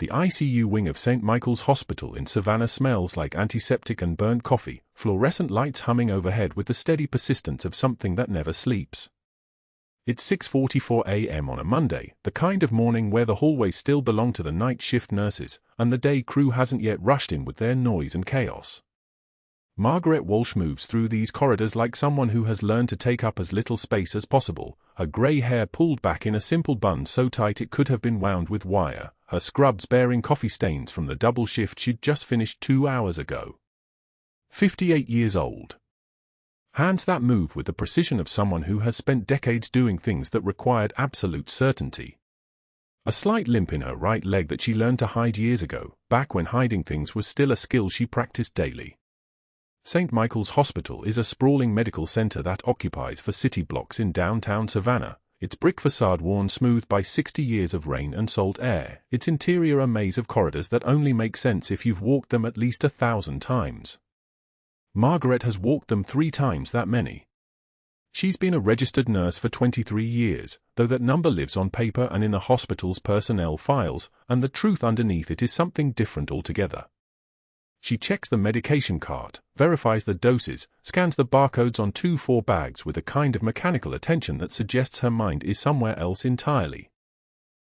The ICU wing of St. Michael's Hospital in Savannah smells like antiseptic and burnt coffee, fluorescent lights humming overhead with the steady persistence of something that never sleeps. It's 6:44 a.m. on a Monday, the kind of morning where the hallways still belong to the night shift nurses, and the day crew hasn't yet rushed in with their noise and chaos. Margaret Walsh moves through these corridors like someone who has learned to take up as little space as possible, her grey hair pulled back in a simple bun so tight it could have been wound with wire, her scrubs bearing coffee stains from the double shift she'd just finished 2 hours ago. 58 years old. Hands that move with the precision of someone who has spent decades doing things that required absolute certainty. A slight limp in her right leg that she learned to hide years ago, back when hiding things was still a skill she practiced daily. St. Michael's Hospital is a sprawling medical center that occupies 4 city blocks in downtown Savannah, its brick facade worn smooth by 60 years of rain and salt air, its interior a maze of corridors that only make sense if you've walked them at least 1,000 times. Margaret has walked them 3 times that many. She's been a registered nurse for 23 years, though that number lives on paper and in the hospital's personnel files, and the truth underneath it is something different altogether. She checks the medication cart, verifies the doses, scans the barcodes on 2-4 bags with a kind of mechanical attention that suggests her mind is somewhere else entirely.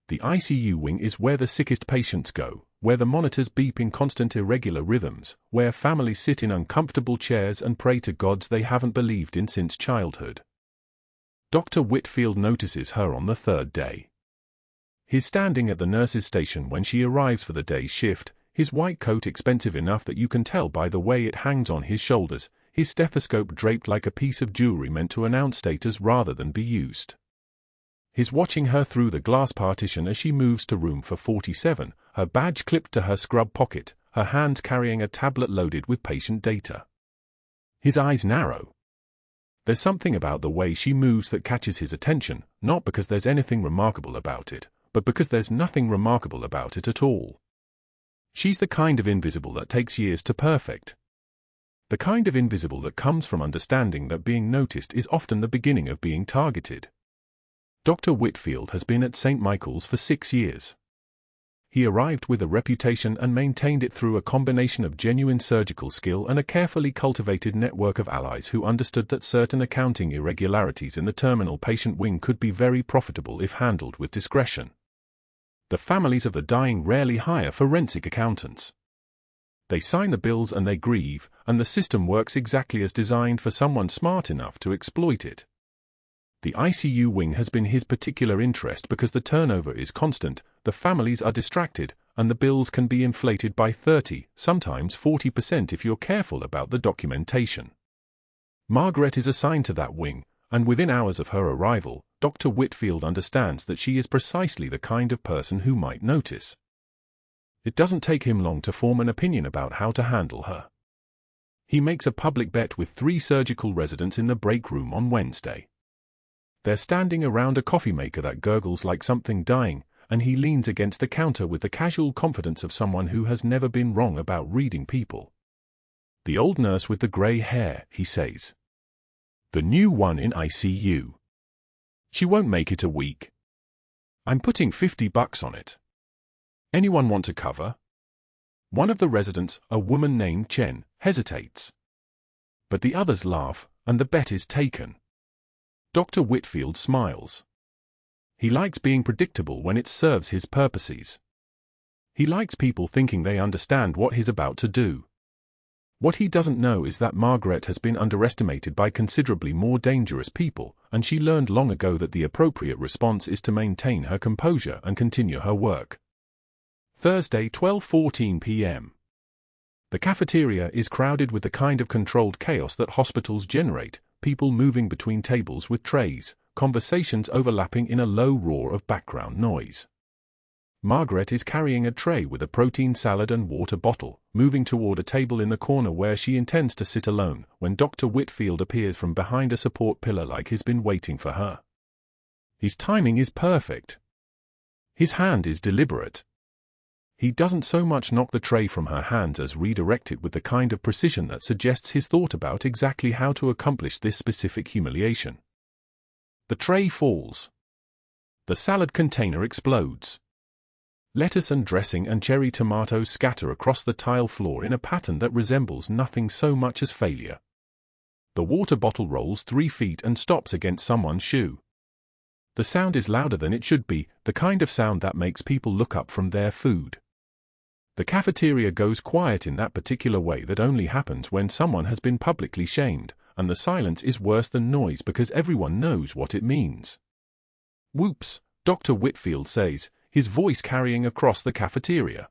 The ICU wing is where the sickest patients go, where the monitors beep in constant irregular rhythms, where families sit in uncomfortable chairs and pray to gods they haven't believed in since childhood. Dr. Whitfield notices her on the 3rd day. He's standing at the nurse's station when she arrives for the day's shift, his white coat expensive enough that you can tell by the way it hangs on his shoulders, his stethoscope draped like a piece of jewelry meant to announce status rather than be used. He's watching her through the glass partition as she moves to room 447, her badge clipped to her scrub pocket, her hands carrying a tablet loaded with patient data. His eyes narrow. There's something about the way she moves that catches his attention, not because there's anything remarkable about it, but because there's nothing remarkable about it at all. She's the kind of invisible that takes years to perfect. The kind of invisible that comes from understanding that being noticed is often the beginning of being targeted. Dr. Whitfield has been at St. Michael's for 6 years. He arrived with a reputation and maintained it through a combination of genuine surgical skill and a carefully cultivated network of allies who understood that certain accounting irregularities in the terminal patient wing could be very profitable if handled with discretion. The families of the dying rarely hire forensic accountants. They sign the bills and they grieve, and the system works exactly as designed for someone smart enough to exploit it. The ICU wing has been his particular interest because the turnover is constant, the families are distracted, and the bills can be inflated by 30, sometimes 40% if you're careful about the documentation. Margaret is assigned to that wing, and within hours of her arrival, Dr. Whitfield understands that she is precisely the kind of person who might notice. It doesn't take him long to form an opinion about how to handle her. He makes a public bet with 3 surgical residents in the break room on Wednesday. They're standing around a coffee maker that gurgles like something dying, and he leans against the counter with the casual confidence of someone who has never been wrong about reading people. "The old nurse with the grey hair," he says. "The new one in ICU. She won't make it a week. I'm putting $50 on it. Anyone want to cover?" One of the residents, a woman named Chen, hesitates. But the others laugh, and the bet is taken. Dr. Whitfield smiles. He likes being predictable when it serves his purposes. He likes people thinking they understand what he's about to do. What he doesn't know is that Margaret has been underestimated by considerably more dangerous people, and she learned long ago that the appropriate response is to maintain her composure and continue her work. Thursday, 12:14 p.m. The cafeteria is crowded with the kind of controlled chaos that hospitals generate, people moving between tables with trays, conversations overlapping in a low roar of background noise. Margaret is carrying a tray with a protein salad and water bottle, moving toward a table in the corner where she intends to sit alone, when Dr. Whitfield appears from behind a support pillar like he's been waiting for her. His timing is perfect. His hand is deliberate. He doesn't so much knock the tray from her hands as redirect it with the kind of precision that suggests he's thought about exactly how to accomplish this specific humiliation. The tray falls. The salad container explodes. Lettuce and dressing and cherry tomatoes scatter across the tile floor in a pattern that resembles nothing so much as failure. The water bottle rolls 3 feet and stops against someone's shoe. The sound is louder than it should be, the kind of sound that makes people look up from their food. The cafeteria goes quiet in that particular way that only happens when someone has been publicly shamed, and the silence is worse than noise because everyone knows what it means. "Whoops," Dr. Whitfield says, his voice carrying across the cafeteria.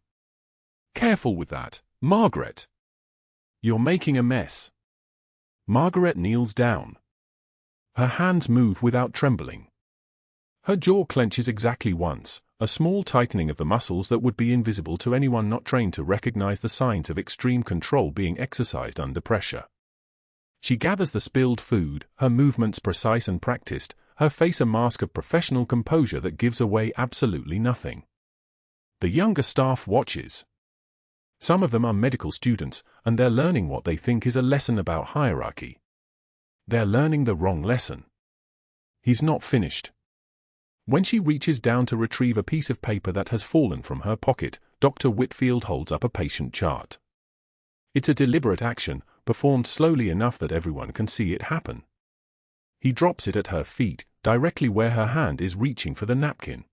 "Careful with that, Margaret. You're making a mess." Margaret kneels down. Her hands move without trembling. Her jaw clenches exactly once, a small tightening of the muscles that would be invisible to anyone not trained to recognize the signs of extreme control being exercised under pressure. She gathers the spilled food, her movements precise and practiced, her face a mask of professional composure that gives away absolutely nothing. The younger staff watches. Some of them are medical students, and they're learning what they think is a lesson about hierarchy. They're learning the wrong lesson. He's not finished. When she reaches down to retrieve a piece of paper that has fallen from her pocket, Dr. Whitfield holds up a patient chart. It's a deliberate action, performed slowly enough that everyone can see it happen. He drops it at her feet, directly where her hand is reaching for the napkin.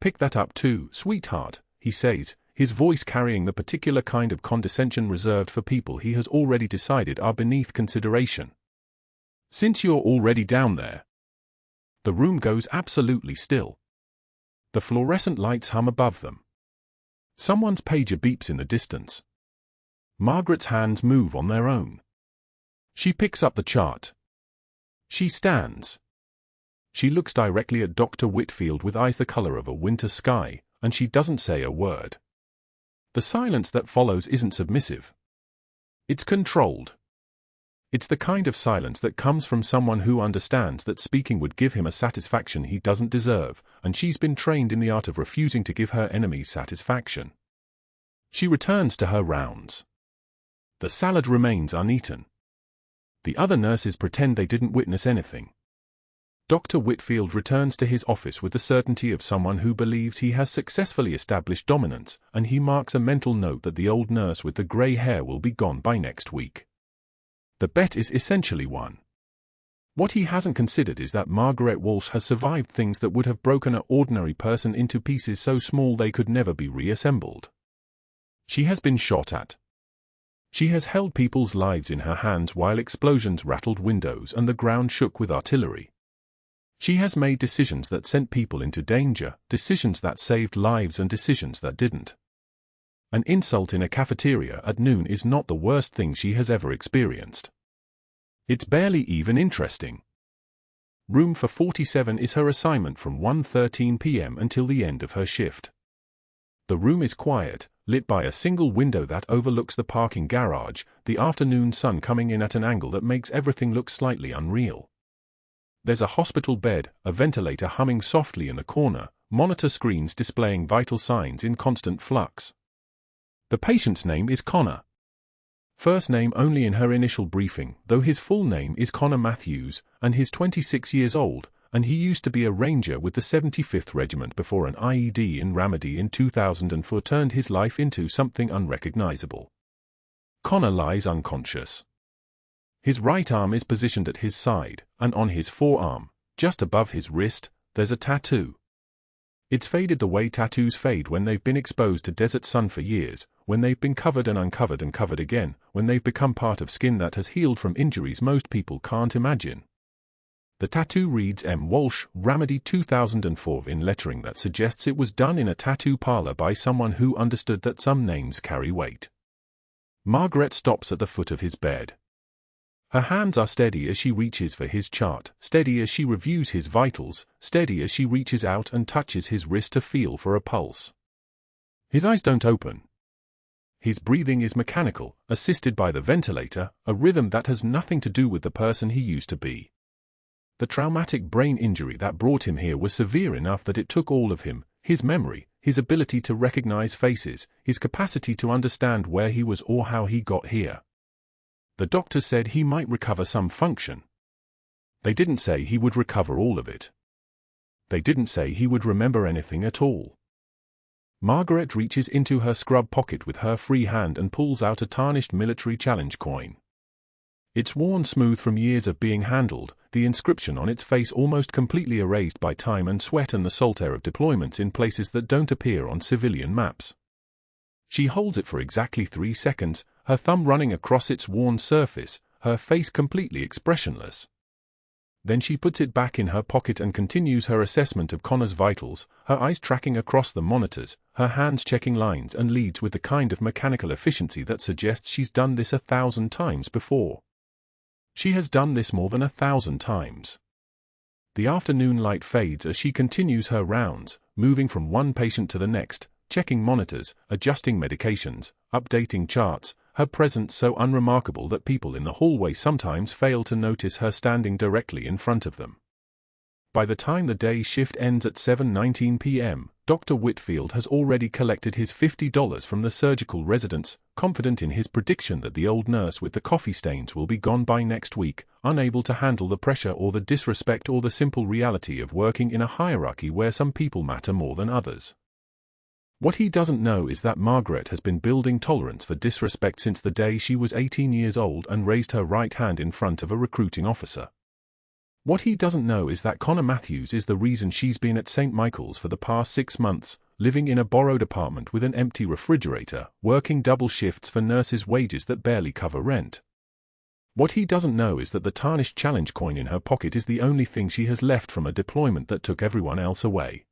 "Pick that up too, sweetheart," he says, his voice carrying the particular kind of condescension reserved for people he has already decided are beneath consideration. "Since you're already down there." The room goes absolutely still. The fluorescent lights hum above them. Someone's pager beeps in the distance. Margaret's hands move on their own. She picks up the chart. She stands. She looks directly at Dr. Whitfield with eyes the color of a winter sky, and she doesn't say a word. The silence that follows isn't submissive. It's controlled. It's the kind of silence that comes from someone who understands that speaking would give him a satisfaction he doesn't deserve, and she's been trained in the art of refusing to give her enemies satisfaction. She returns to her rounds. The salad remains uneaten. The other nurses pretend they didn't witness anything. Dr. Whitfield returns to his office with the certainty of someone who believes he has successfully established dominance, and he marks a mental note that the old nurse with the grey hair will be gone by next week. The bet is essentially won. What he hasn't considered is that Margaret Walsh has survived things that would have broken an ordinary person into pieces so small they could never be reassembled. She has been shot at. She has held people's lives in her hands while explosions rattled windows and the ground shook with artillery. She has made decisions that sent people into danger, decisions that saved lives and decisions that didn't. An insult in a cafeteria at noon is not the worst thing she has ever experienced. It's barely even interesting. Room for 47 is her assignment from 1:13 p.m. until the end of her shift. The room is quiet, lit by a single window that overlooks the parking garage, the afternoon sun coming in at an angle that makes everything look slightly unreal. There's a hospital bed, a ventilator humming softly in the corner, monitor screens displaying vital signs in constant flux. The patient's name is Connor. First name only in her initial briefing, though his full name is Connor Matthews, and he's 26 years old, and he used to be a ranger with the 75th Regiment before an IED in Ramadi in 2004 turned his life into something unrecognizable. Connor lies unconscious. His right arm is positioned at his side, and on his forearm, just above his wrist, there's a tattoo. It's faded the way tattoos fade when they've been exposed to desert sun for years, when they've been covered and uncovered and covered again, when they've become part of skin that has healed from injuries most people can't imagine. The tattoo reads M. Walsh, Ramadi 2004 in lettering that suggests it was done in a tattoo parlor by someone who understood that some names carry weight. Margaret stops at the foot of his bed. Her hands are steady as she reaches for his chart, steady as she reviews his vitals, steady as she reaches out and touches his wrist to feel for a pulse. His eyes don't open. His breathing is mechanical, assisted by the ventilator, a rhythm that has nothing to do with the person he used to be. The traumatic brain injury that brought him here was severe enough that it took all of him, his memory, his ability to recognize faces, his capacity to understand where he was or how he got here. The doctor said he might recover some function. They didn't say he would recover all of it. They didn't say he would remember anything at all. Margaret reaches into her scrub pocket with her free hand and pulls out a tarnished military challenge coin. It's worn smooth from years of being handled, the inscription on its face almost completely erased by time and sweat and the salt air of deployments in places that don't appear on civilian maps. She holds it for exactly 3 seconds, her thumb running across its worn surface, her face completely expressionless. Then she puts it back in her pocket and continues her assessment of Connor's vitals, her eyes tracking across the monitors, her hands checking lines and leads with the kind of mechanical efficiency that suggests she's done this 1,000 times before. She has done this more than 1,000 times. The afternoon light fades as she continues her rounds, moving from one patient to the next, checking monitors, adjusting medications, updating charts, her presence so unremarkable that people in the hallway sometimes fail to notice her standing directly in front of them. By the time the day shift ends at 7:19 p.m., Dr. Whitfield has already collected his $50 from the surgical residents, confident in his prediction that the old nurse with the coffee stains will be gone by next week, unable to handle the pressure or the disrespect or the simple reality of working in a hierarchy where some people matter more than others. What he doesn't know is that Margaret has been building tolerance for disrespect since the day she was 18 years old and raised her right hand in front of a recruiting officer. What he doesn't know is that Connor Matthews is the reason she's been at St. Michael's for the past 6 months, living in a borrowed apartment with an empty refrigerator, working double shifts for nurses' wages that barely cover rent. What he doesn't know is that the tarnished challenge coin in her pocket is the only thing she has left from a deployment that took everyone else away.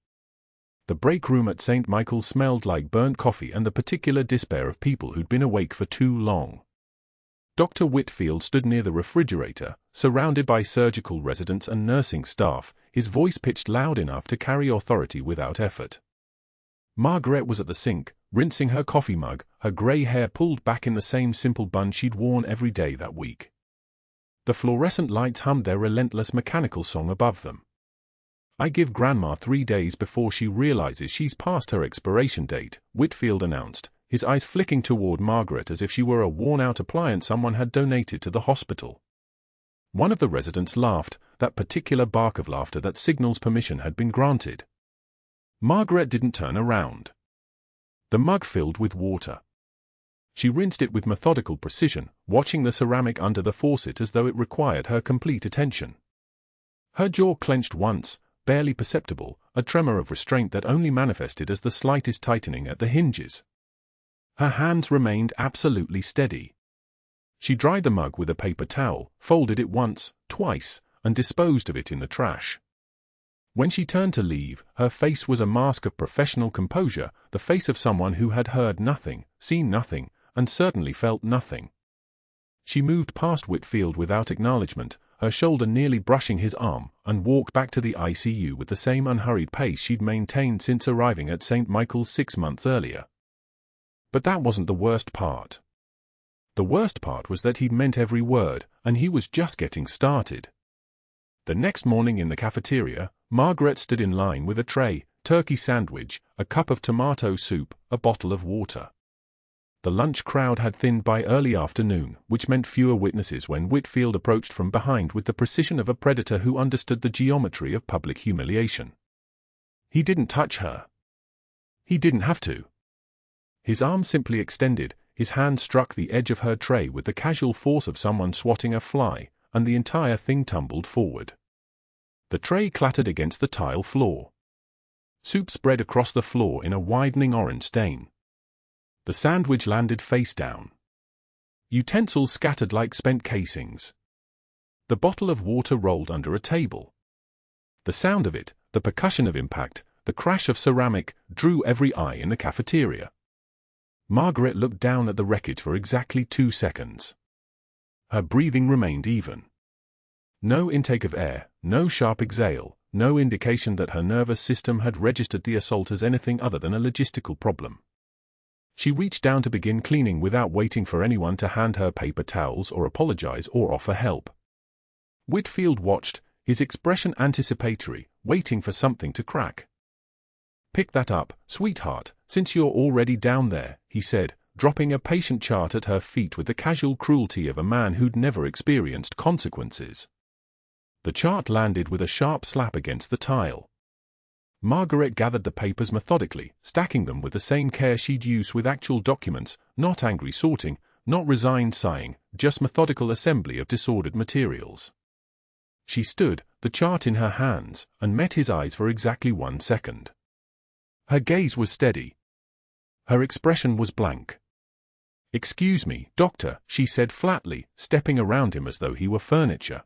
The break room at St. Michael's smelled like burnt coffee and the particular despair of people who'd been awake for too long. Dr. Whitfield stood near the refrigerator, surrounded by surgical residents and nursing staff, his voice pitched loud enough to carry authority without effort. Margaret was at the sink, rinsing her coffee mug, her grey hair pulled back in the same simple bun she'd worn every day that week. The fluorescent lights hummed their relentless mechanical song above them. "I give Grandma 3 days before she realizes she's past her expiration date," Whitfield announced, his eyes flicking toward Margaret as if she were a worn-out appliance someone had donated to the hospital. One of the residents laughed, that particular bark of laughter that signals permission had been granted. Margaret didn't turn around. The mug filled with water. She rinsed it with methodical precision, watching the ceramic under the faucet as though it required her complete attention. Her jaw clenched once, barely perceptible, a tremor of restraint that only manifested as the slightest tightening at the hinges. Her hands remained absolutely steady. She dried the mug with a paper towel, folded it once, twice, and disposed of it in the trash. When she turned to leave, her face was a mask of professional composure, the face of someone who had heard nothing, seen nothing, and certainly felt nothing. She moved past Whitfield without acknowledgement, her shoulder nearly brushing his arm, and walked back to the ICU with the same unhurried pace she'd maintained since arriving at St. Michael's 6 months earlier. But that wasn't the worst part. The worst part was that he'd meant every word, and he was just getting started. The next morning in the cafeteria, Margaret stood in line with a tray, turkey sandwich, a cup of tomato soup, a bottle of water. The lunch crowd had thinned by early afternoon, which meant fewer witnesses when Whitfield approached from behind with the precision of a predator who understood the geometry of public humiliation. He didn't touch her. He didn't have to. His arm simply extended, his hand struck the edge of her tray with the casual force of someone swatting a fly, and the entire thing tumbled forward. The tray clattered against the tile floor. Soup spread across the floor in a widening orange stain. The sandwich landed face down. Utensils scattered like spent casings. The bottle of water rolled under a table. The sound of it, the percussion of impact, the crash of ceramic, drew every eye in the cafeteria. Margaret looked down at the wreckage for exactly 2 seconds. Her breathing remained even. No intake of air, no sharp exhale, no indication that her nervous system had registered the assault as anything other than a logistical problem. She reached down to begin cleaning without waiting for anyone to hand her paper towels or apologize or offer help. Whitfield watched, his expression anticipatory, waiting for something to crack. "Pick that up, sweetheart, since you're already down there," he said, dropping a patient chart at her feet with the casual cruelty of a man who'd never experienced consequences. The chart landed with a sharp slap against the tile. Margaret gathered the papers methodically, stacking them with the same care she'd use with actual documents, not angry sorting, not resigned sighing, just methodical assembly of disordered materials. She stood, the chart in her hands, and met his eyes for exactly 1 second. Her gaze was steady. Her expression was blank. "Excuse me, doctor," she said flatly, stepping around him as though he were furniture.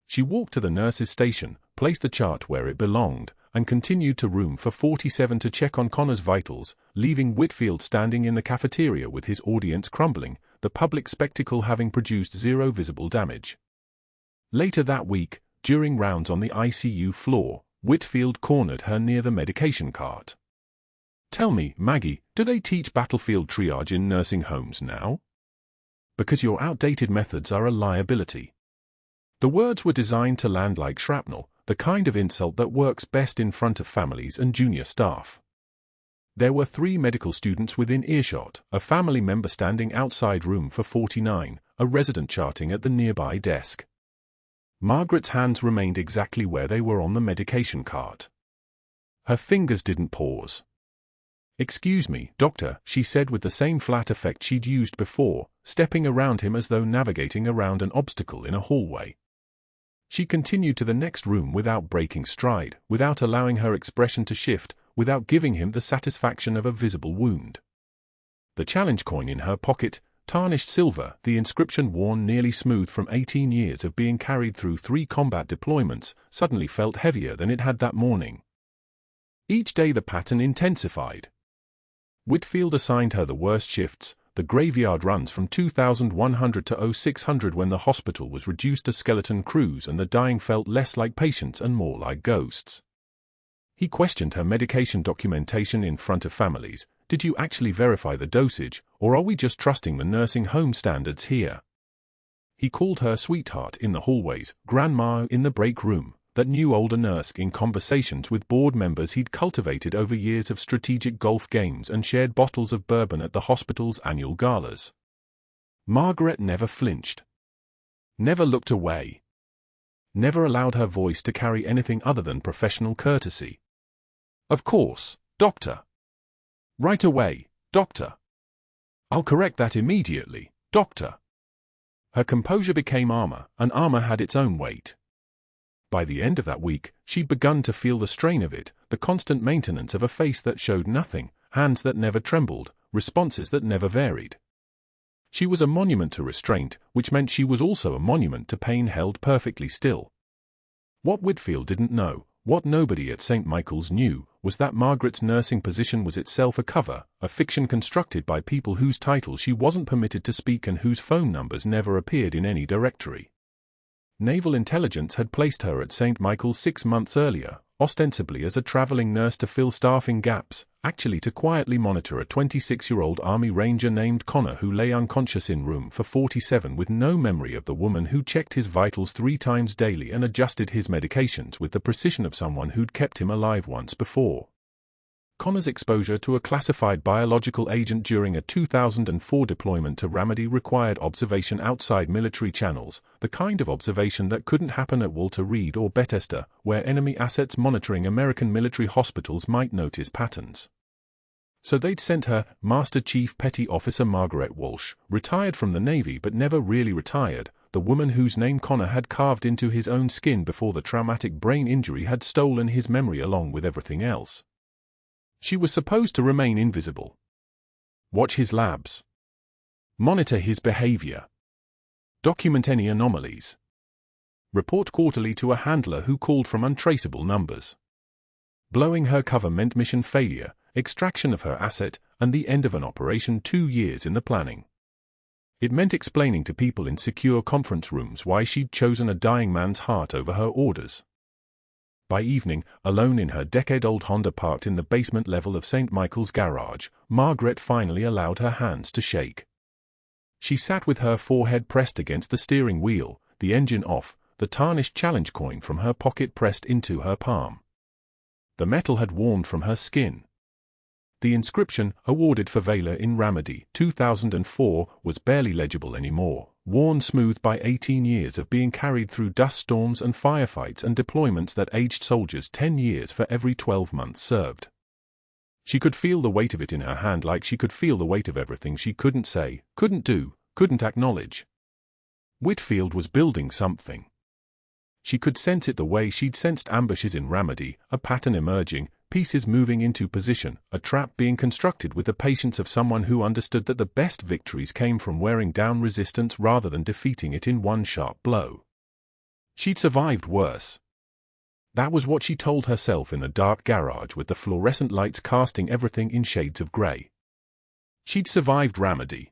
She walked to the nurse's station, placed the chart where it belonged, and continued to room for 47 to check on Connor's vitals, leaving Whitfield standing in the cafeteria with his audience crumbling, the public spectacle having produced zero visible damage. Later that week, during rounds on the ICU floor, Whitfield cornered her near the medication cart. "Tell me, Maggie, do they teach battlefield triage in nursing homes now? Because your outdated methods are a liability." The words were designed to land like shrapnel, the kind of insult that works best in front of families and junior staff. There were 3 medical students within earshot, a family member standing outside room for 49, a resident charting at the nearby desk. Margaret's hands remained exactly where they were on the medication cart. Her fingers didn't pause. "Excuse me, doctor," she said with the same flat effect she'd used before, stepping around him as though navigating around an obstacle in a hallway. She continued to the next room without breaking stride, without allowing her expression to shift, without giving him the satisfaction of a visible wound. The challenge coin in her pocket, tarnished silver, the inscription worn nearly smooth from 18 years of being carried through 3 combat deployments, suddenly felt heavier than it had that morning. Each day the pattern intensified. Whitfield assigned her the worst shifts, the graveyard runs from 2100 to 0600 when the hospital was reduced to skeleton crews and the dying felt less like patients and more like ghosts. He questioned her medication documentation in front of families. "Did you actually verify the dosage, or are we just trusting the nursing home standards here?" He called her sweetheart in the hallways, grandma in the break room, that new older nurse in conversations with board members he'd cultivated over years of strategic golf games and shared bottles of bourbon at the hospital's annual galas. Margaret never flinched. Never looked away. Never allowed her voice to carry anything other than professional courtesy. "Of course, doctor. Right away, doctor. I'll correct that immediately, doctor." Her composure became armor, and armor had its own weight. By the end of that week, she'd begun to feel the strain of it, the constant maintenance of a face that showed nothing, hands that never trembled, responses that never varied. She was a monument to restraint, which meant she was also a monument to pain held perfectly still. What Whitfield didn't know, what nobody at St. Michael's knew, was that Margaret's nursing position was itself a cover, a fiction constructed by people whose titles she wasn't permitted to speak and whose phone numbers never appeared in any directory. Naval Intelligence had placed her at St. Michael's 6 months earlier, ostensibly as a traveling nurse to fill staffing gaps, actually to quietly monitor a 26-year-old Army Ranger named Connor who lay unconscious in room for 47 with no memory of the woman who checked his vitals 3 times daily and adjusted his medications with the precision of someone who'd kept him alive once before. Connor's exposure to a classified biological agent during a 2004 deployment to Ramadi required observation outside military channels, the kind of observation that couldn't happen at Walter Reed or Bethesda, where enemy assets monitoring American military hospitals might notice patterns. So they'd sent her, Master Chief Petty Officer Margaret Walsh, retired from the Navy but never really retired, the woman whose name Connor had carved into his own skin before the traumatic brain injury had stolen his memory along with everything else. She was supposed to remain invisible. Watch his labs. Monitor his behavior. Document any anomalies. Report quarterly to a handler who called from untraceable numbers. Blowing her cover meant mission failure, extraction of her asset, and the end of an operation 2 years in the planning. It meant explaining to people in secure conference rooms why she'd chosen a dying man's heart over her orders. By evening, alone in her decade-old Honda parked in the basement level of St. Michael's garage, Margaret finally allowed her hands to shake. She sat with her forehead pressed against the steering wheel, the engine off, the tarnished challenge coin from her pocket pressed into her palm. The metal had warmed from her skin. The inscription, awarded for valor in Ramadi, 2004, was barely legible anymore, worn smooth by 18 years of being carried through dust storms and firefights and deployments that aged soldiers 10 years for every 12 months served. She could feel the weight of it in her hand, like she could feel the weight of everything she couldn't say, couldn't do, couldn't acknowledge. Whitfield was building something. She could sense it the way she'd sensed ambushes in Ramadi, a pattern emerging, pieces moving into position, a trap being constructed with the patience of someone who understood that the best victories came from wearing down resistance rather than defeating it in one sharp blow. She'd survived worse. That was what she told herself in the dark garage with the fluorescent lights casting everything in shades of grey. She'd survived Ramadi.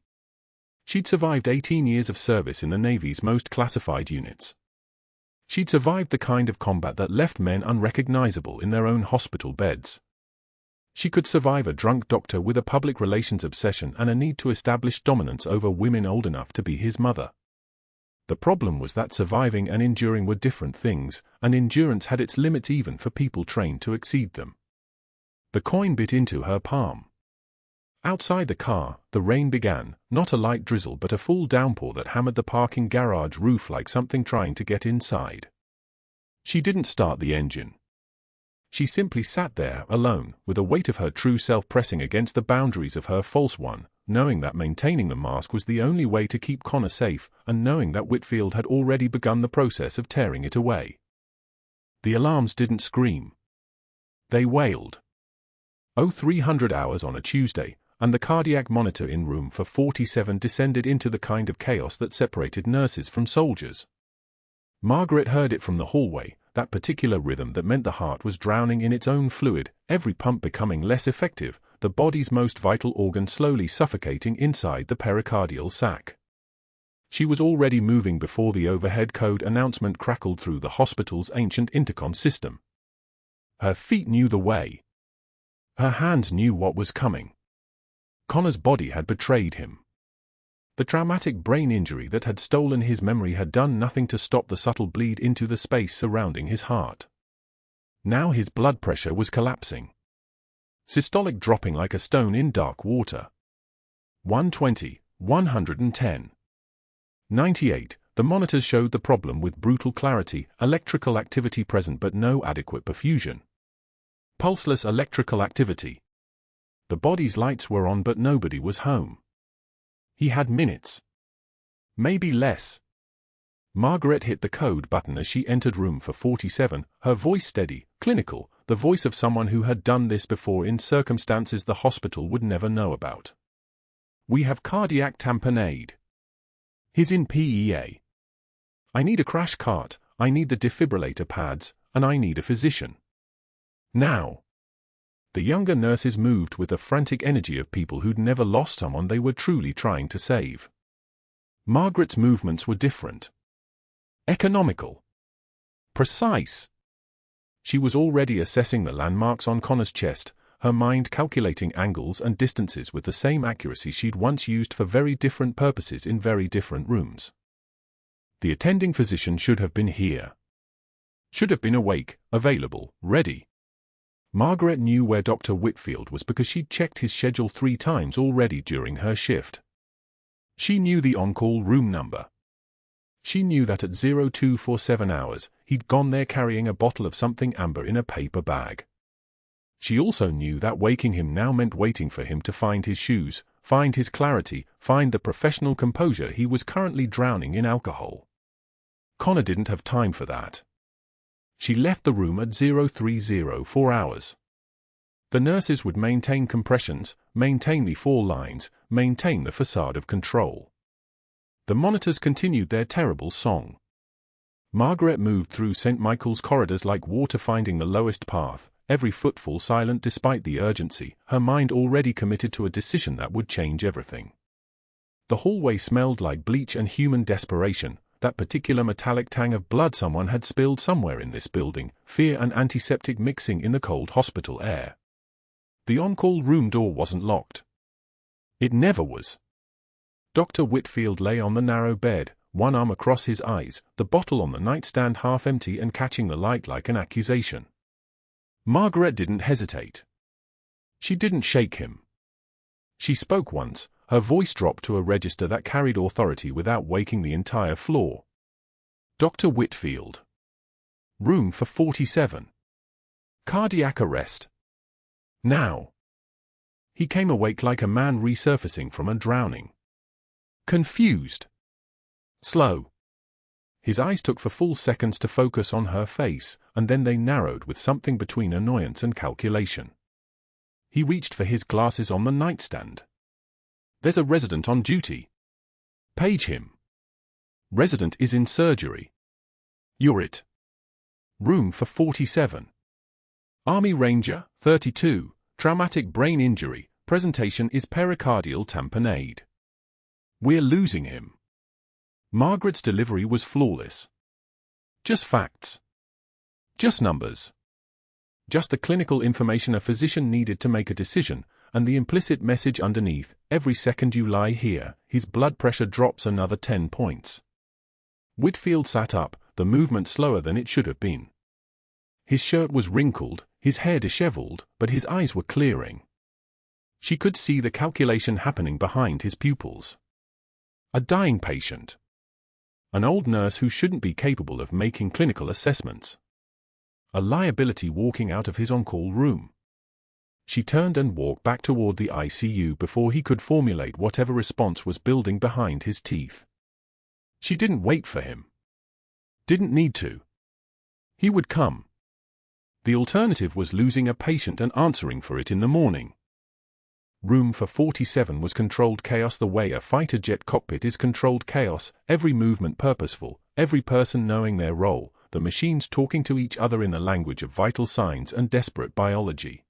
She'd survived 18 years of service in the Navy's most classified units. She'd survived the kind of combat that left men unrecognizable in their own hospital beds. She could survive a drunk doctor with a public relations obsession and a need to establish dominance over women old enough to be his mother. The problem was that surviving and enduring were different things, and endurance had its limits even for people trained to exceed them. The coin bit into her palm. Outside the car, the rain began, not a light drizzle but a full downpour that hammered the parking garage roof like something trying to get inside. She didn't start the engine. She simply sat there, alone, with the weight of her true self pressing against the boundaries of her false one, knowing that maintaining the mask was the only way to keep Connor safe, and knowing that Whitfield had already begun the process of tearing it away. The alarms didn't scream. They wailed. 0300 hours on a Tuesday, and the cardiac monitor in room for 47 descended into the kind of chaos that separated nurses from soldiers. Margaret heard it from the hallway, that particular rhythm that meant the heart was drowning in its own fluid, every pump becoming less effective, the body's most vital organ slowly suffocating inside the pericardial sac. She was already moving before the overhead code announcement crackled through the hospital's ancient intercom system. Her feet knew the way. Her hands knew what was coming. Connor's body had betrayed him. The traumatic brain injury that had stolen his memory had done nothing to stop the subtle bleed into the space surrounding his heart. Now his blood pressure was collapsing. Systolic dropping like a stone in dark water. 120, 110. 98, the monitors showed the problem with brutal clarity, electrical activity present but no adequate perfusion. Pulseless electrical activity. The body's lights were on but nobody was home. He had minutes. Maybe less. Margaret hit the code button as she entered room for 47, her voice steady, clinical, the voice of someone who had done this before in circumstances the hospital would never know about. We have cardiac tamponade. He's in PEA. I need a crash cart, I need the defibrillator pads, and I need a physician. Now. The younger nurses moved with the frantic energy of people who'd never lost someone they were truly trying to save. Margaret's movements were different. Economical. Precise. She was already assessing the landmarks on Connor's chest, her mind calculating angles and distances with the same accuracy she'd once used for very different purposes in very different rooms. The attending physician should have been here. Should have been awake, available, ready. Margaret knew where Dr. Whitfield was because she'd checked his schedule 3 times already during her shift. She knew the on-call room number. She knew that at 0247 hours, he'd gone there carrying a bottle of something amber in a paper bag. She also knew that waking him now meant waiting for him to find his shoes, find his clarity, find the professional composure he was currently drowning in alcohol. Connor didn't have time for that. She left the room at 0304 hours. The nurses would maintain compressions, maintain the 4 lines, maintain the facade of control. The monitors continued their terrible song. Margaret moved through St. Michael's corridors like water finding the lowest path, every footfall silent despite the urgency, her mind already committed to a decision that would change everything. The hallway smelled like bleach and human desperation, that particular metallic tang of blood someone had spilled somewhere in this building, fear and antiseptic mixing in the cold hospital air. The on-call room door wasn't locked. It never was. Dr. Whitfield lay on the narrow bed, one arm across his eyes, the bottle on the nightstand half empty and catching the light like an accusation. Margaret didn't hesitate. She didn't shake him. She spoke once, her voice dropped to a register that carried authority without waking the entire floor. Dr. Whitfield. Room for 47. Cardiac arrest. Now. He came awake like a man resurfacing from a drowning. Confused. Slow. His eyes took for full seconds to focus on her face, and then they narrowed with something between annoyance and calculation. He reached for his glasses on the nightstand. There's a resident on duty. Page him. Resident is in surgery. You're it. Room for 47. Army Ranger, 32, traumatic brain injury, presentation is pericardial tamponade. We're losing him. Margaret's delivery was flawless. Just facts. Just numbers. Just the clinical information a physician needed to make a decision, and the implicit message underneath: every second you lie here, his blood pressure drops another 10 points. Whitfield sat up, the movement slower than it should have been. His shirt was wrinkled, his hair disheveled, but his eyes were clearing. She could see the calculation happening behind his pupils. A dying patient. An old nurse who shouldn't be capable of making clinical assessments. A liability walking out of his on-call room. She turned and walked back toward the ICU before he could formulate whatever response was building behind his teeth. She didn't wait for him. Didn't need to. He would come. The alternative was losing a patient and answering for it in the morning. Room for 47 was controlled chaos the way a fighter jet cockpit is controlled chaos, every movement purposeful, every person knowing their role, the machines talking to each other in the language of vital signs and desperate biology.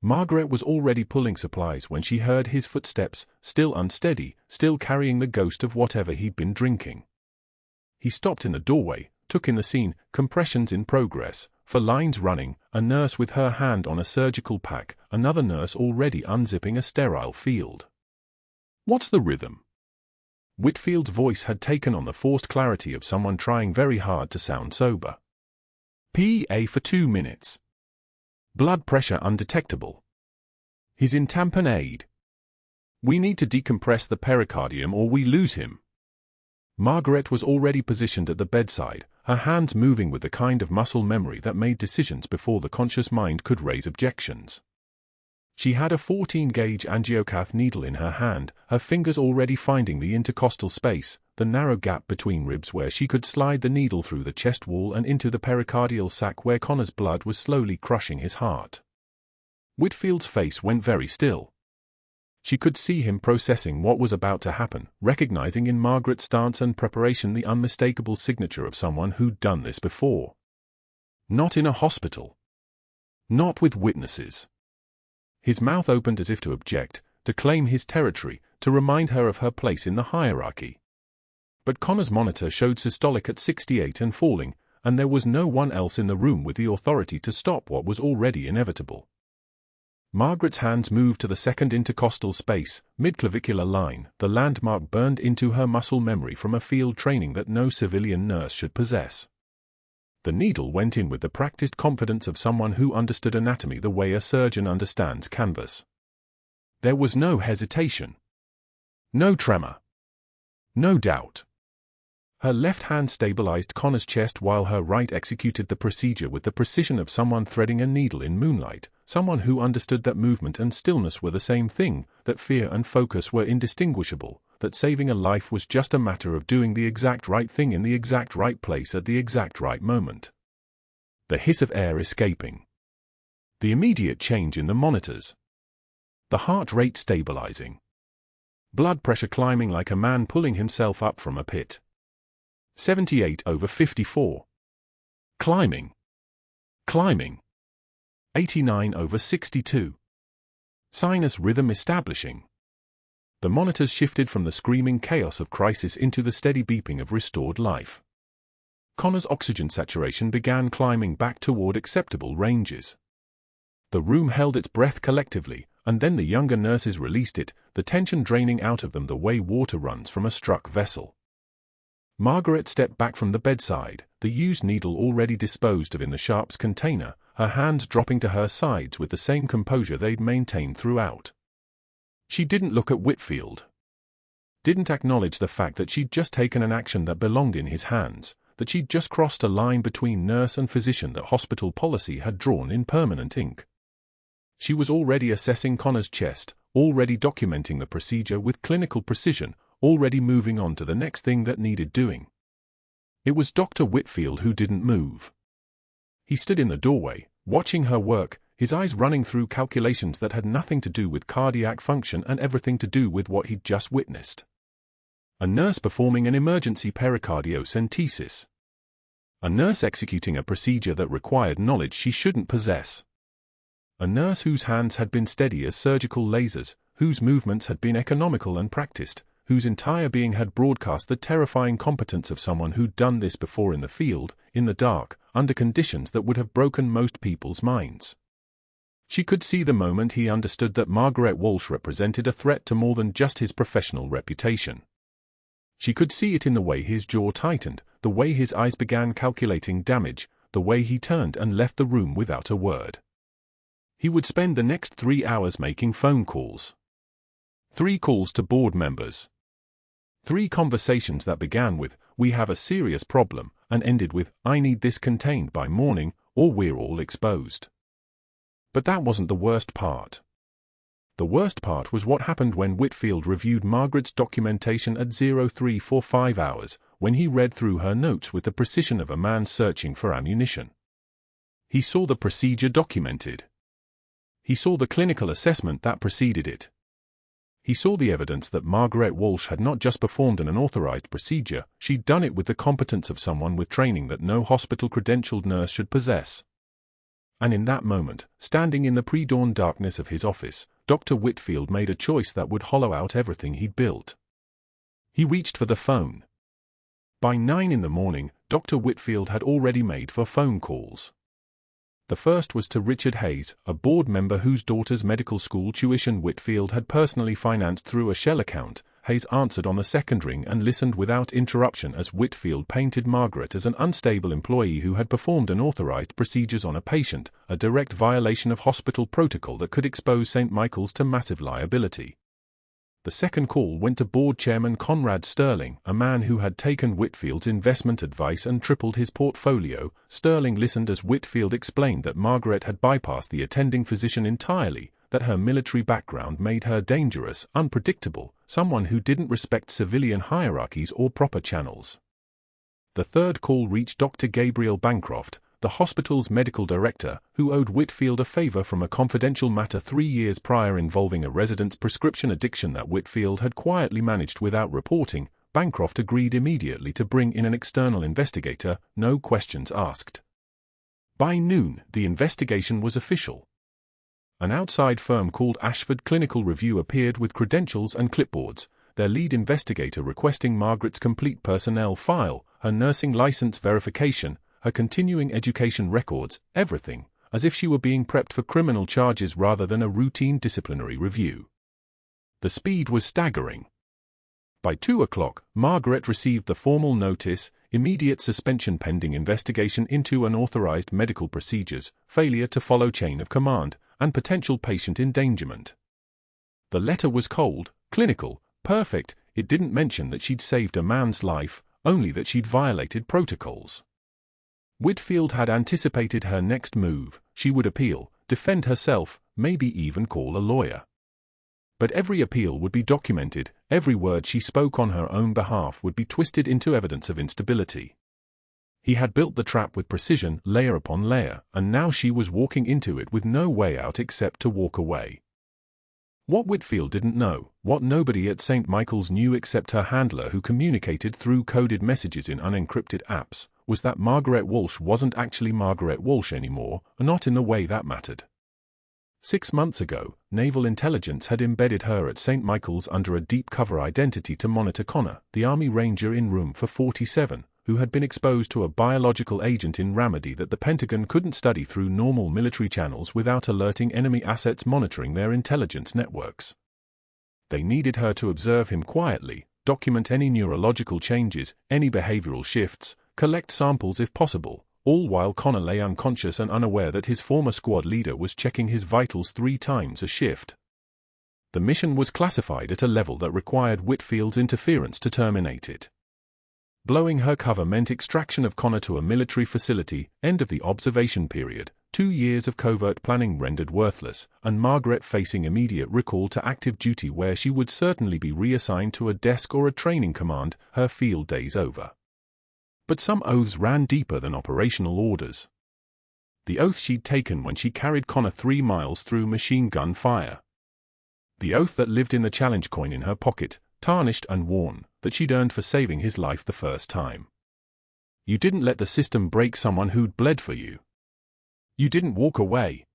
Margaret was already pulling supplies when she heard his footsteps, still unsteady, still carrying the ghost of whatever he'd been drinking. He stopped in the doorway, took in the scene, compressions in progress, for lines running, a nurse with her hand on a surgical pack, another nurse already unzipping a sterile field. What's the rhythm? Whitfield's voice had taken on the forced clarity of someone trying very hard to sound sober. PA for 2 minutes. Blood pressure undetectable. He's in tamponade. We need to decompress the pericardium or we lose him. Margaret was already positioned at the bedside, her hands moving with the kind of muscle memory that made decisions before the conscious mind could raise objections. She had a 14-gauge angiocath needle in her hand, her fingers already finding the intercostal space, the narrow gap between ribs where she could slide the needle through the chest wall and into the pericardial sac where Connor's blood was slowly crushing his heart. Whitfield's face went very still. She could see him processing what was about to happen, recognizing in Margaret's stance and preparation the unmistakable signature of someone who'd done this before. Not in a hospital. Not with witnesses. His mouth opened as if to object, to claim his territory, to remind her of her place in the hierarchy. But Connor's monitor showed systolic at 68 and falling, and there was no one else in the room with the authority to stop what was already inevitable. Margaret's hands moved to the second intercostal space, mid-clavicular line, the landmark burned into her muscle memory from a field training that no civilian nurse should possess. The needle went in with the practiced confidence of someone who understood anatomy the way a surgeon understands canvas. There was no hesitation. No tremor. No doubt. Her left hand stabilized Connor's chest while her right executed the procedure with the precision of someone threading a needle in moonlight, someone who understood that movement and stillness were the same thing, that fear and focus were indistinguishable, that saving a life was just a matter of doing the exact right thing in the exact right place at the exact right moment. The hiss of air escaping. The immediate change in the monitors. The heart rate stabilizing. Blood pressure climbing like a man pulling himself up from a pit. 78/54. Climbing. Climbing. 89/62. Sinus rhythm establishing. The monitors shifted from the screaming chaos of crisis into the steady beeping of restored life. Connor's oxygen saturation began climbing back toward acceptable ranges. The room held its breath collectively, and then the younger nurses released it, the tension draining out of them the way water runs from a struck vessel. Margaret stepped back from the bedside, the used needle already disposed of in the sharps container, her hands dropping to her sides with the same composure they'd maintained throughout. She didn't look at Whitfield. Didn't acknowledge the fact that she'd just taken an action that belonged in his hands, that she'd just crossed a line between nurse and physician that hospital policy had drawn in permanent ink. She was already assessing Connor's chest, already documenting the procedure with clinical precision, already moving on to the next thing that needed doing. It was Dr. Whitfield who didn't move. He stood in the doorway, watching her work, his eyes running through calculations that had nothing to do with cardiac function and everything to do with what he'd just witnessed. A nurse performing an emergency pericardiocentesis. A nurse executing a procedure that required knowledge she shouldn't possess. A nurse whose hands had been steady as surgical lasers, whose movements had been economical and practiced, whose entire being had broadcast the terrifying competence of someone who'd done this before in the field, in the dark, under conditions that would have broken most people's minds. She could see the moment he understood that Margaret Walsh represented a threat to more than just his professional reputation. She could see it in the way his jaw tightened, the way his eyes began calculating damage, the way he turned and left the room without a word. He would spend the next 3 hours making phone calls. 3 calls to board members. 3 conversations that began with, "We have a serious problem," and ended with, "I need this contained by morning, or we're all exposed." But that wasn't the worst part. The worst part was what happened when Whitfield reviewed Margaret's documentation at 0345 hours, when he read through her notes with the precision of a man searching for ammunition. He saw the procedure documented. He saw the clinical assessment that preceded it. He saw the evidence that Margaret Walsh had not just performed an unauthorized procedure, she'd done it with the competence of someone with training that no hospital-credentialed nurse should possess. And in that moment, standing in the pre-dawn darkness of his office, Dr. Whitfield made a choice that would hollow out everything he'd built. He reached for the phone. By 9 in the morning, Dr. Whitfield had already made 4 phone calls. The first was to Richard Hayes, a board member whose daughter's medical school tuition Whitfield had personally financed through a shell account. Hayes answered on the second ring and listened without interruption as Whitfield painted Margaret as an unstable employee who had performed unauthorized procedures on a patient, a direct violation of hospital protocol that could expose St. Michael's to massive liability. The second call went to board chairman Conrad Sterling, a man who had taken Whitfield's investment advice and tripled his portfolio. Sterling listened as Whitfield explained that Margaret had bypassed the attending physician entirely, that her military background made her dangerous, unpredictable, someone who didn't respect civilian hierarchies or proper channels. The third call reached Dr. Gabriel Bancroft, the hospital's medical director, who owed Whitfield a favor from a confidential matter 3 years prior involving a resident's prescription addiction that Whitfield had quietly managed without reporting. Bancroft agreed immediately to bring in an external investigator, no questions asked. By noon, the investigation was official. An outside firm called Ashford Clinical Review appeared with credentials and clipboards, their lead investigator requesting Margaret's complete personnel file, her nursing license verification, her continuing education records, everything, as if she were being prepped for criminal charges rather than a routine disciplinary review. The speed was staggering. By 2 o'clock, Margaret received the formal notice, immediate suspension pending investigation into unauthorized medical procedures, failure to follow chain of command, and potential patient endangerment. The letter was cold, clinical, perfect. It didn't mention that she'd saved a man's life, only that she'd violated protocols. Whitfield had anticipated her next move. She would appeal, defend herself, maybe even call a lawyer. But every appeal would be documented, every word she spoke on her own behalf would be twisted into evidence of instability. He had built the trap with precision, layer upon layer, and now she was walking into it with no way out except to walk away. What Whitfield didn't know, what nobody at St. Michael's knew except her handler who communicated through coded messages in unencrypted apps, was that Margaret Walsh wasn't actually Margaret Walsh anymore, not in the way that mattered. 6 months ago, Naval Intelligence had embedded her at St. Michael's under a deep cover identity to monitor Connor, the Army Ranger in room 447, who had been exposed to a biological agent in Ramadi that the Pentagon couldn't study through normal military channels without alerting enemy assets monitoring their intelligence networks. They needed her to observe him quietly, document any neurological changes, any behavioral shifts, collect samples if possible, all while Connor lay unconscious and unaware that his former squad leader was checking his vitals 3 times a shift. The mission was classified at a level that required Whitfield's interference to terminate it. Blowing her cover meant extraction of Connor to a military facility, end of the observation period, 2 years of covert planning rendered worthless, and Margaret facing immediate recall to active duty where she would certainly be reassigned to a desk or a training command, her field days over. But some oaths ran deeper than operational orders. The oath she'd taken when she carried Connor 3 miles through machine gun fire. The oath that lived in the challenge coin in her pocket, tarnished and worn, that she'd earned for saving his life the first time. You didn't let the system break someone who'd bled for you. You didn't walk away.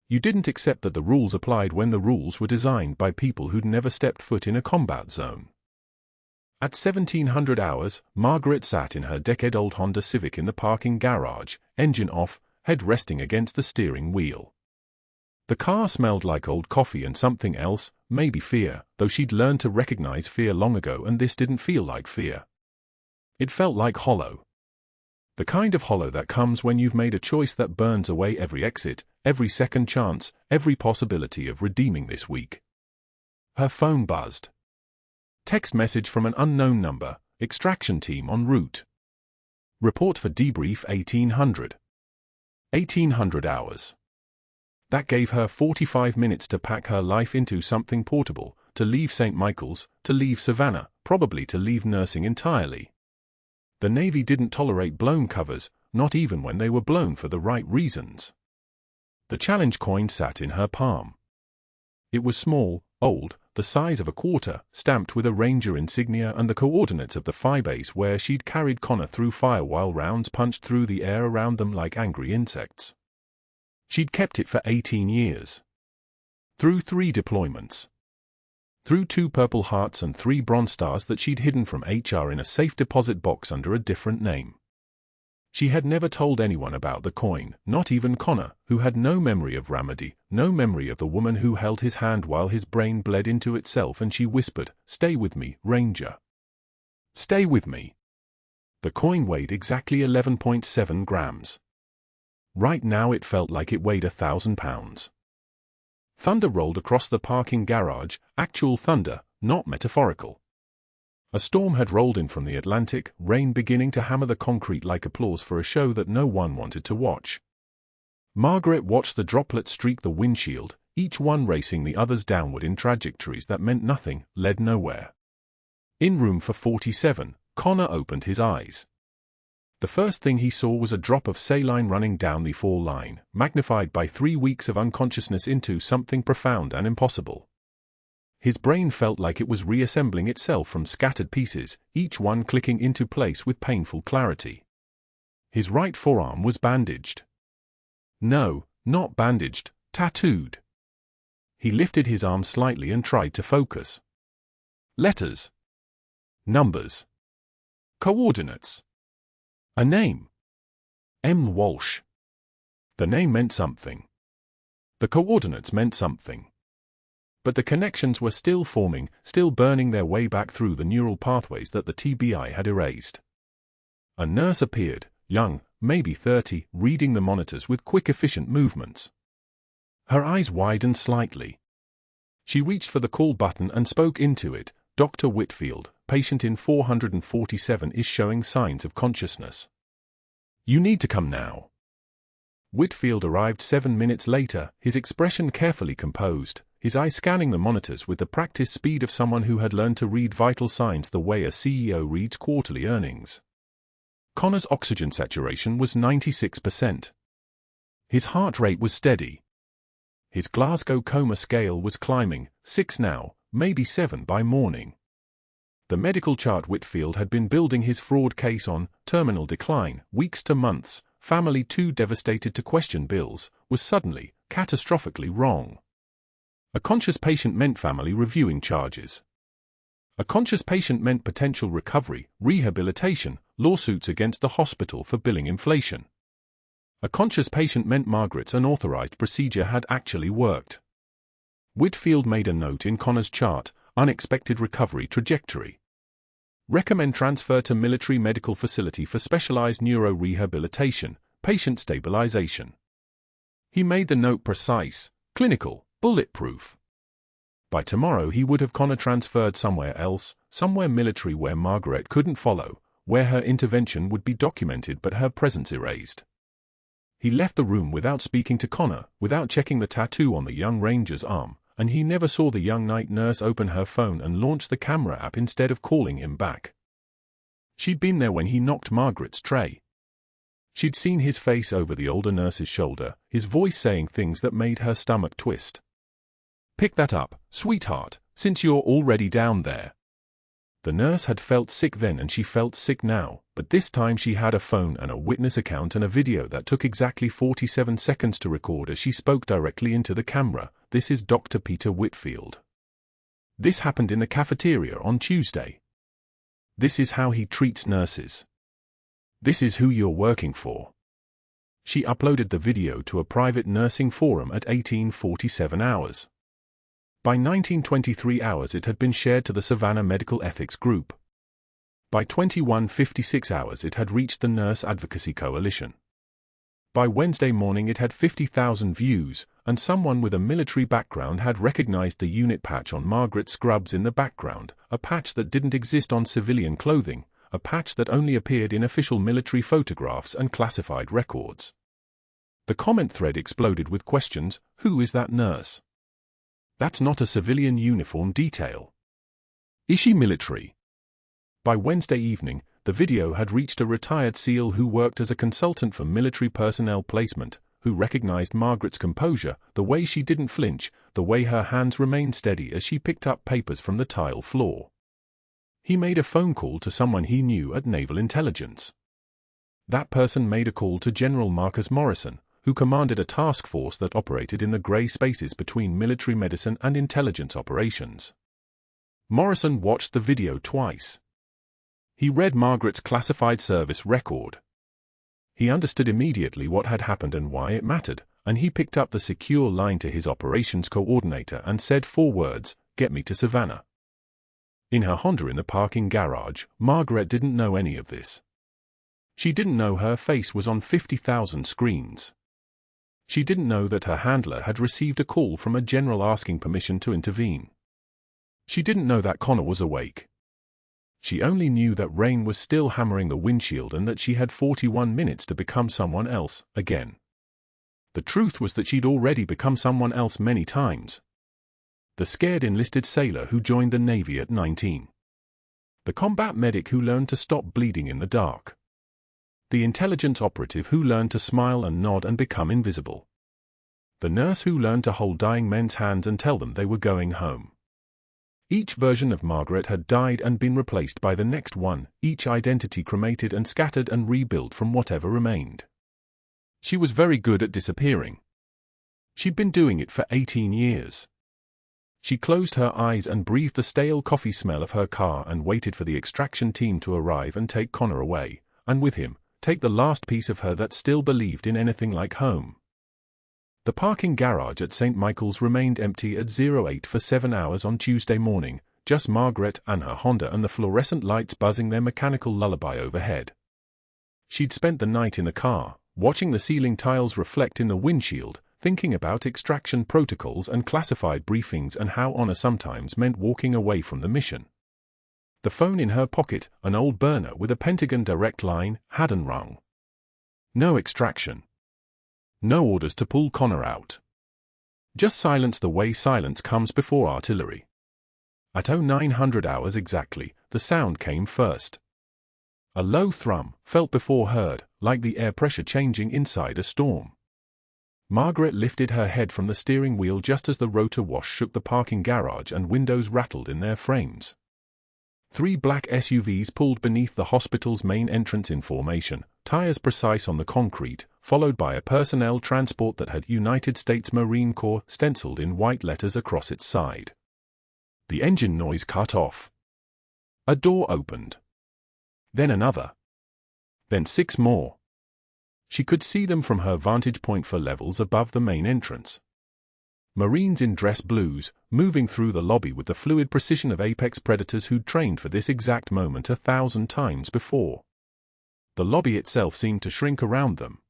You didn't accept that the rules applied when the rules were designed by people who'd never stepped foot in a combat zone. At 1700 hours, Margaret sat in her decade-old Honda Civic in the parking garage, engine off, head resting against the steering wheel. The car smelled like old coffee and something else, maybe fear, though she'd learned to recognize fear long ago, and this didn't feel like fear. It felt like hollow. The kind of hollow that comes when you've made a choice that burns away every exit, every second chance, every possibility of redeeming this week. Her phone buzzed. Text message from an unknown number, extraction team en route. Report for debrief 1800. 1800 hours. That gave her 45 minutes to pack her life into something portable, to leave St. Michael's, to leave Savannah, probably to leave nursing entirely. The Navy didn't tolerate blown covers, not even when they were blown for the right reasons. The challenge coin sat in her palm. It was small, old, the size of a quarter, stamped with a Ranger insignia and the coordinates of the phi base where she'd carried Connor through fire while rounds punched through the air around them like angry insects. She'd kept it for 18 years. Through 3 deployments. Through 2 Purple Hearts and 3 Bronze Stars that she'd hidden from HR in a safe deposit box under a different name. She had never told anyone about the coin, not even Connor, who had no memory of Ramadi, no memory of the woman who held his hand while his brain bled into itself, and she whispered, "Stay with me, Ranger. Stay with me." The coin weighed exactly 11.7 grams. Right now it felt like it weighed 1,000 pounds. Thunder rolled across the parking garage, actual thunder, not metaphorical. A storm had rolled in from the Atlantic, rain beginning to hammer the concrete like applause for a show that no one wanted to watch. Margaret watched the droplets streak the windshield, each one racing the others downward in trajectories that meant nothing, led nowhere. In room for 47, Connor opened his eyes. The first thing he saw was a drop of saline running down the fall line, magnified by 3 weeks of unconsciousness into something profound and impossible. His brain felt like it was reassembling itself from scattered pieces, each one clicking into place with painful clarity. His right forearm was bandaged. No, not bandaged, tattooed. He lifted his arm slightly and tried to focus. Letters. Numbers. Coordinates. A name. M. Walsh. The name meant something. The coordinates meant something. But the connections were still forming, still burning their way back through the neural pathways that the TBI had erased. A nurse appeared, young, maybe 30, reading the monitors with quick efficient movements. Her eyes widened slightly. She reached for the call button and spoke into it. "Dr. Whitfield, patient in 447 is showing signs of consciousness. You need to come now." Whitfield arrived 7 minutes later, his expression carefully composed, his eyes scanning the monitors with the practiced speed of someone who had learned to read vital signs the way a CEO reads quarterly earnings. Connor's oxygen saturation was 96%. His heart rate was steady. His Glasgow coma scale was climbing, 6 now, maybe 7 by morning. The medical chart Whitfield had been building his fraud case on, terminal decline, weeks to months, family too devastated to question bills, was suddenly, catastrophically wrong. A conscious patient meant family reviewing charges. A conscious patient meant potential recovery, rehabilitation, lawsuits against the hospital for billing inflation. A conscious patient meant Margaret's unauthorized procedure had actually worked. Whitfield made a note in Connor's chart, unexpected recovery trajectory. Recommend transfer to military medical facility for specialized neuro-rehabilitation, patient stabilization. He made the note precise, clinical, bulletproof. By tomorrow he would have Connor transferred somewhere else, somewhere military where Margaret couldn't follow, where her intervention would be documented but her presence erased. He left the room without speaking to Connor, without checking the tattoo on the young ranger's arm, and he never saw the young night nurse open her phone and launch the camera app instead of calling him back. She'd been there when he knocked Margaret's tray. She'd seen his face over the older nurse's shoulder, his voice saying things that made her stomach twist. "Pick that up, sweetheart, since you're already down there." The nurse had felt sick then and she felt sick now, but this time she had a phone and a witness account and a video that took exactly 47 seconds to record as she spoke directly into the camera. "This is Dr. Peter Whitfield. This happened in the cafeteria on Tuesday. This is how he treats nurses. This is who you're working for." She uploaded the video to a private nursing forum at 1847 hours. By 1923 hours it had been shared to the Savannah Medical Ethics Group. By 21:56 hours it had reached the Nurse Advocacy Coalition. By Wednesday morning it had 50,000 views, and someone with a military background had recognized the unit patch on Margaret's scrubs in the background, a patch that didn't exist on civilian clothing, a patch that only appeared in official military photographs and classified records. The comment thread exploded with questions: who is that nurse? That's not a civilian uniform detail. Is she military? By Wednesday evening, the video had reached a retired SEAL who worked as a consultant for military personnel placement, who recognized Margaret's composure, the way she didn't flinch, the way her hands remained steady as she picked up papers from the tile floor. He made a phone call to someone he knew at Naval Intelligence. That person made a call to General Marcus Morrison, who commanded a task force that operated in the gray spaces between military medicine and intelligence operations. Morrison watched the video twice. He read Margaret's classified service record. He understood immediately what had happened and why it mattered, and he picked up the secure line to his operations coordinator and said 4 words: "Get me to Savannah." In her Honda in the parking garage, Margaret didn't know any of this. She didn't know her face was on 50,000 screens. She didn't know that her handler had received a call from a general asking permission to intervene. She didn't know that Connor was awake. She only knew that rain was still hammering the windshield and that she had 41 minutes to become someone else, again. The truth was that she'd already become someone else many times. The scared enlisted sailor who joined the Navy at 19. The combat medic who learned to stop bleeding in the dark. The intelligence operative who learned to smile and nod and become invisible. The nurse who learned to hold dying men's hands and tell them they were going home. Each version of Margaret had died and been replaced by the next one, each identity cremated and scattered and rebuilt from whatever remained. She was very good at disappearing. She'd been doing it for 18 years. She closed her eyes and breathed the stale coffee smell of her car and waited for the extraction team to arrive and take Connor away, and with him, take the last piece of her that still believed in anything like home. The parking garage at St. Michael's remained empty at 08 for 7 hours on Tuesday morning, just Margaret and her Honda and the fluorescent lights buzzing their mechanical lullaby overhead. She'd spent the night in the car, watching the ceiling tiles reflect in the windshield, thinking about extraction protocols and classified briefings and how honor sometimes meant walking away from the mission. The phone in her pocket, an old burner with a Pentagon direct line, hadn't rung. No extraction. No orders to pull Connor out. Just silence the way silence comes before artillery. At 0900 hours exactly, the sound came first. A low thrum, felt before heard, like the air pressure changing inside a storm. Margaret lifted her head from the steering wheel just as the rotor wash shook the parking garage and windows rattled in their frames. 3 black SUVs pulled beneath the hospital's main entrance in formation, tires precise on the concrete, followed by a personnel transport that had United States Marine Corps stenciled in white letters across its side. The engine noise cut off. A door opened. Then another. Then 6 more. She could see them from her vantage point for levels above the main entrance. Marines in dress blues, moving through the lobby with the fluid precision of apex predators who'd trained for this exact moment 1,000 times before. The lobby itself seemed to shrink around them.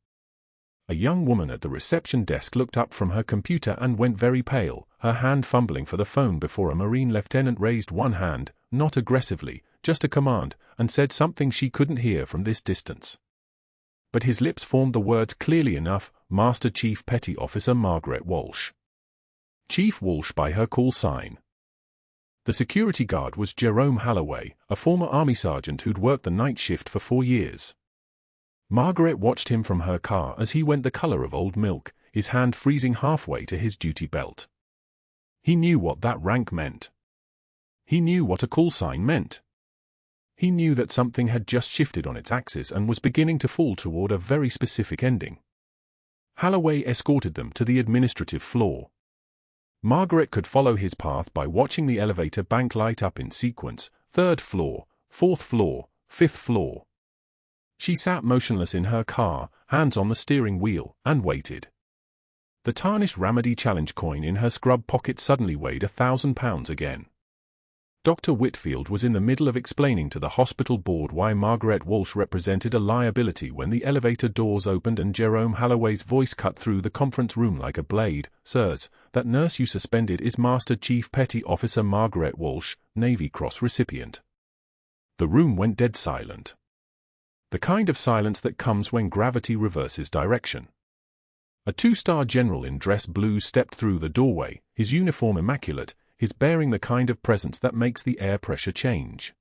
A young woman at the reception desk looked up from her computer and went very pale, her hand fumbling for the phone before a Marine lieutenant raised one hand, not aggressively, just a command, and said something she couldn't hear from this distance. But his lips formed the words clearly enough: Master Chief Petty Officer Margaret Walsh. Chief Walsh by her call sign. The security guard was Jerome Holloway, a former Army sergeant who'd worked the night shift for 4 years. Margaret watched him from her car as he went the color of old milk, his hand freezing halfway to his duty belt. He knew what that rank meant. He knew what a call sign meant. He knew that something had just shifted on its axis and was beginning to fall toward a very specific ending. Holloway escorted them to the administrative floor. Margaret could follow his path by watching the elevator bank light up in sequence: 3rd floor, 4th floor, 5th floor. She sat motionless in her car, hands on the steering wheel, and waited. The tarnished Ramadi challenge coin in her scrub pocket suddenly weighed 1,000 pounds again. Dr. Whitfield was in the middle of explaining to the hospital board why Margaret Walsh represented a liability when the elevator doors opened and Jerome Holloway's voice cut through the conference room like a blade. "Sirs, that nurse you suspended is Master Chief Petty Officer Margaret Walsh, Navy Cross recipient." The room went dead silent. The kind of silence that comes when gravity reverses direction. A 2-star general in dress blues stepped through the doorway, his uniform immaculate, his bearing the kind of presence that makes the air pressure change.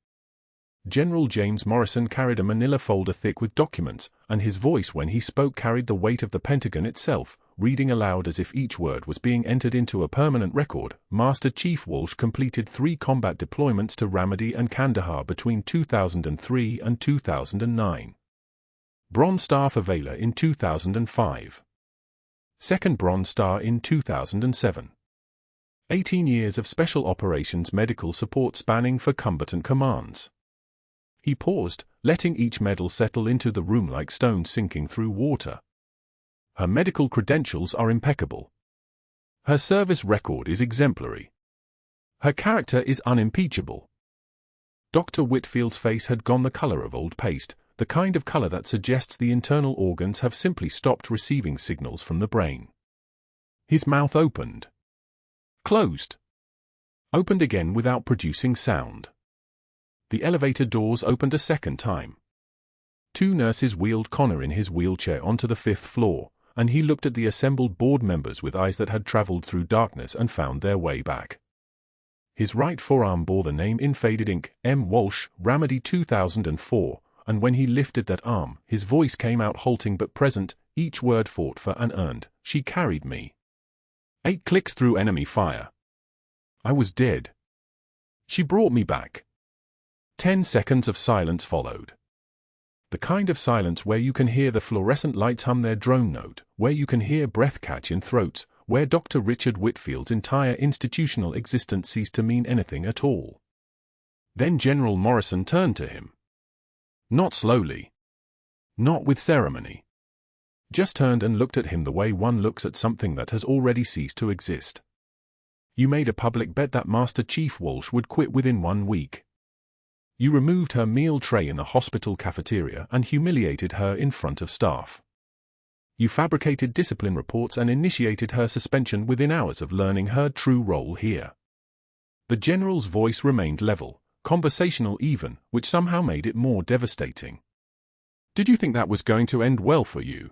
General James Morrison carried a manila folder thick with documents, and his voice when he spoke carried the weight of the Pentagon itself, reading aloud as if each word was being entered into a permanent record. Master Chief Walsh completed 3 combat deployments to Ramadi and Kandahar between 2003 and 2009. Bronze Star for Valor in 2005. 2nd Bronze Star in 2007. 18 years of Special Operations medical support spanning for combatant commands. He paused, letting each medal settle into the room like stones sinking through water. Her medical credentials are impeccable. Her service record is exemplary. Her character is unimpeachable. Dr. Whitfield's face had gone the color of old paste, the kind of color that suggests the internal organs have simply stopped receiving signals from the brain. His mouth opened. Closed. Opened again without producing sound. The elevator doors opened a second time. 2 nurses wheeled Connor in his wheelchair onto the 5th floor, and he looked at the assembled board members with eyes that had traveled through darkness and found their way back. His right forearm bore the name in faded ink, M. Walsh, Ramadi 2004, and when he lifted that arm, his voice came out halting but present, each word fought for and earned. "She carried me. 8 clicks through enemy fire. I was dead. She brought me back." 10 seconds of silence followed. The kind of silence where you can hear the fluorescent lights hum their drone note, where you can hear breath catch in throats, where Dr. Richard Whitfield's entire institutional existence ceased to mean anything at all. Then General Morrison turned to him. Not slowly. Not with ceremony. Just turned and looked at him the way one looks at something that has already ceased to exist. "You made a public bet that Master Chief Walsh would quit within 1 week. You removed her meal tray in the hospital cafeteria and humiliated her in front of staff. You fabricated discipline reports and initiated her suspension within hours of learning her true role here." The general's voice remained level, conversational even, which somehow made it more devastating. "Did you think that was going to end well for you?"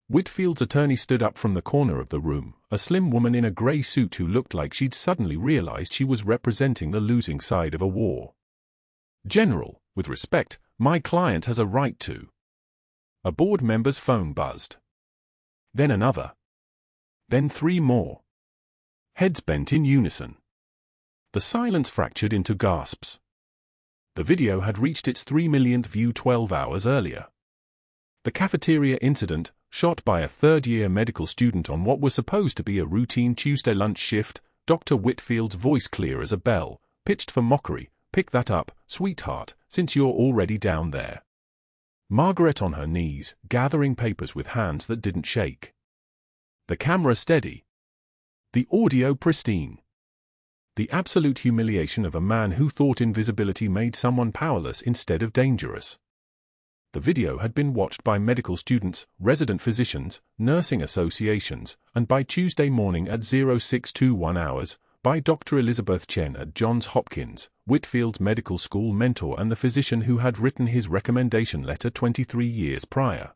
Whitfield's attorney stood up from the corner of the room, a slim woman in a grey suit who looked like she'd suddenly realized she was representing the losing side of a war. "General, with respect, my client has a right to." A board member's phone buzzed. Then another. Then 3 more. Heads bent in unison. The silence fractured into gasps. The video had reached its 3 millionth view 12 hours earlier. The cafeteria incident, shot by a 3rd-year medical student on what was supposed to be a routine Tuesday lunch shift, Dr. Whitfield's voice clear as a bell, pitched for mockery. "Pick that up, sweetheart, since you're already down there." Margaret on her knees, gathering papers with hands that didn't shake. The camera steady. The audio pristine. The absolute humiliation of a man who thought invisibility made someone powerless instead of dangerous. The video had been watched by medical students, resident physicians, nursing associations, and by Tuesday morning at 0621 hours, by Dr. Elizabeth Chen at Johns Hopkins, Whitfield's medical school mentor and the physician who had written his recommendation letter 23 years prior.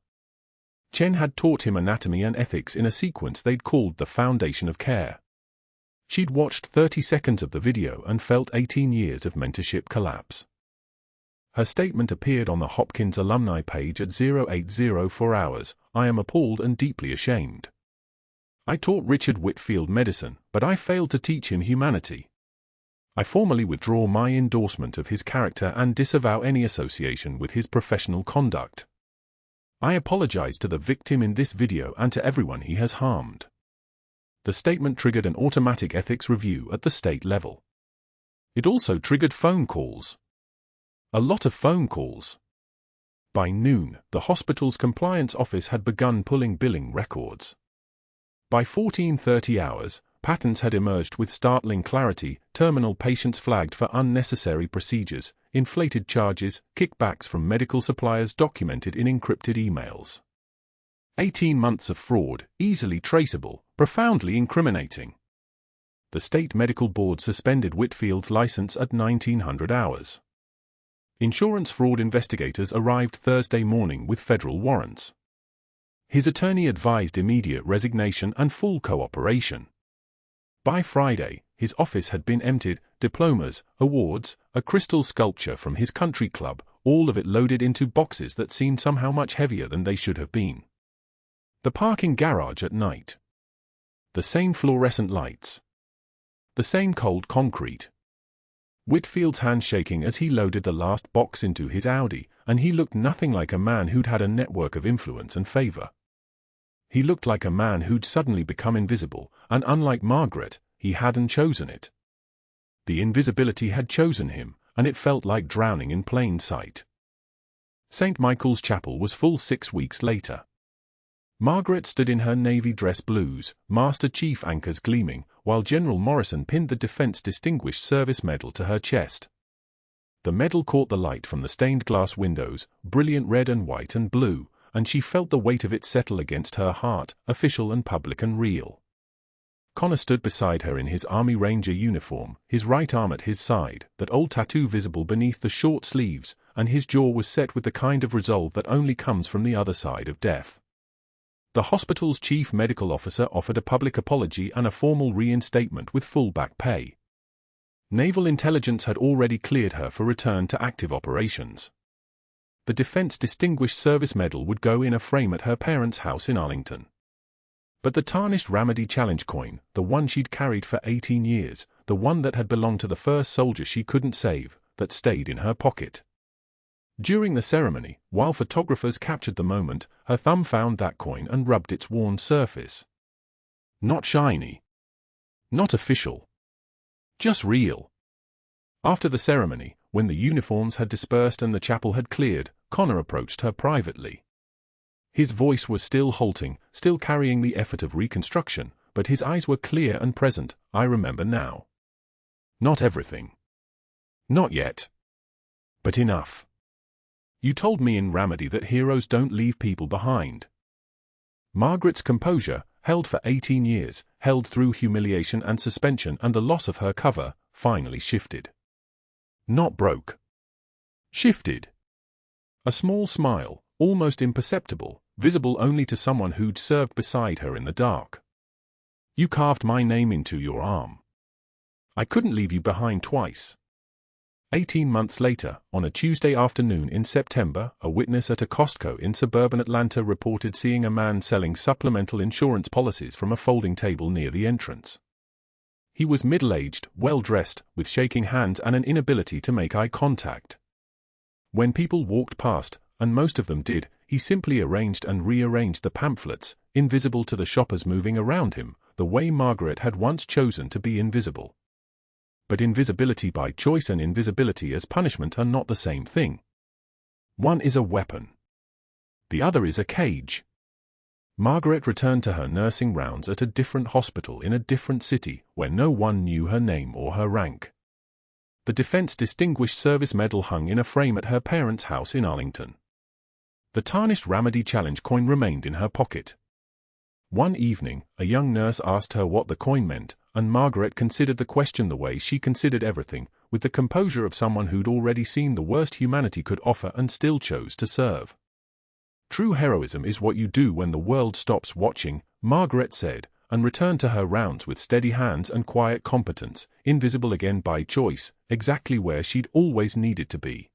Chen had taught him anatomy and ethics in a sequence they'd called the Foundation of Care. She'd watched 30 seconds of the video and felt 18 years of mentorship collapse. Her statement appeared on the Hopkins alumni page at 0804 hours. I am appalled and deeply ashamed. I taught Richard Whitfield medicine, but I failed to teach him humanity. I formally withdraw my endorsement of his character and disavow any association with his professional conduct. I apologize to the victim in this video and to everyone he has harmed. The statement triggered an automatic ethics review at the state level. It also triggered phone calls. A lot of phone calls. By noon, the hospital's compliance office had begun pulling billing records. By 14:30 hours, patterns had emerged with startling clarity: terminal patients flagged for unnecessary procedures, inflated charges, kickbacks from medical suppliers documented in encrypted emails. 18 months of fraud, easily traceable, profoundly incriminating. The state medical board suspended Whitfield's license at 1900 hours. Insurance fraud investigators arrived Thursday morning with federal warrants. His attorney advised immediate resignation and full cooperation. By Friday, his office had been emptied: diplomas, awards, a crystal sculpture from his country club, all of it loaded into boxes that seemed somehow much heavier than they should have been. The parking garage at night. The same fluorescent lights. The same cold concrete. Whitfield's hand shaking as he loaded the last box into his Audi, and he looked nothing like a man who'd had a network of influence and favor. He looked like a man who'd suddenly become invisible, and unlike Margaret, he hadn't chosen it. The invisibility had chosen him, and it felt like drowning in plain sight. St. Michael's Chapel was full 6 weeks later. Margaret stood in her navy dress blues, Master Chief anchors gleaming, while General Morrison pinned the Defense Distinguished Service Medal to her chest. The medal caught the light from the stained glass windows, brilliant red and white and blue, and she felt the weight of it settle against her heart, official and public and real. Connor stood beside her in his Army Ranger uniform, his right arm at his side, that old tattoo visible beneath the short sleeves, and his jaw was set with the kind of resolve that only comes from the other side of death. The hospital's chief medical officer offered a public apology and a formal reinstatement with full back pay. Naval intelligence had already cleared her for return to active operations. The Defense Distinguished Service Medal would go in a frame at her parents' house in Arlington. But the tarnished Ramadi challenge coin, the one she'd carried for 18 years, the one that had belonged to the first soldier she couldn't save, that stayed in her pocket. During the ceremony, while photographers captured the moment, her thumb found that coin and rubbed its worn surface. Not shiny. Not official. Just real. After the ceremony, when the uniforms had dispersed and the chapel had cleared, Connor approached her privately. His voice was still halting, still carrying the effort of reconstruction, but his eyes were clear and present. I remember now. Not everything. Not yet. But enough. You told me in Ramadi that heroes don't leave people behind. Margaret's composure, held for 18 years, held through humiliation and suspension and the loss of her cover, finally shifted. Not broke. Shifted. A small smile, almost imperceptible, visible only to someone who'd served beside her in the dark. You carved my name into your arm. I couldn't leave you behind twice. 18 months later, on a Tuesday afternoon in September, a witness at a Costco in suburban Atlanta reported seeing a man selling supplemental insurance policies from a folding table near the entrance. He was middle-aged, well-dressed, with shaking hands and an inability to make eye contact. When people walked past, and most of them did, he simply arranged and rearranged the pamphlets, invisible to the shoppers moving around him, the way Margaret had once chosen to be invisible. But invisibility by choice and invisibility as punishment are not the same thing. One is a weapon. The other is a cage. Margaret returned to her nursing rounds at a different hospital in a different city, where no one knew her name or her rank. The Defense Distinguished Service Medal hung in a frame at her parents' house in Arlington. The tarnished Ramadi challenge coin remained in her pocket. One evening, a young nurse asked her what the coin meant, and Margaret considered the question the way she considered everything, with the composure of someone who'd already seen the worst humanity could offer and still chose to serve. "True heroism is what you do when the world stops watching," Margaret said, and returned to her rounds with steady hands and quiet competence, invisible again by choice, exactly where she'd always needed to be.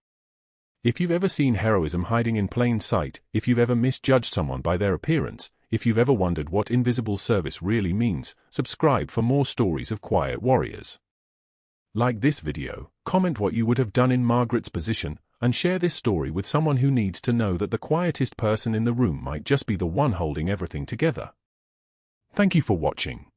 If you've ever seen heroism hiding in plain sight, if you've ever misjudged someone by their appearance, if you've ever wondered what invisible service really means, subscribe for more stories of quiet warriors. Like this video, comment what you would have done in Margaret's position, and share this story with someone who needs to know that the quietest person in the room might just be the one holding everything together. Thank you for watching.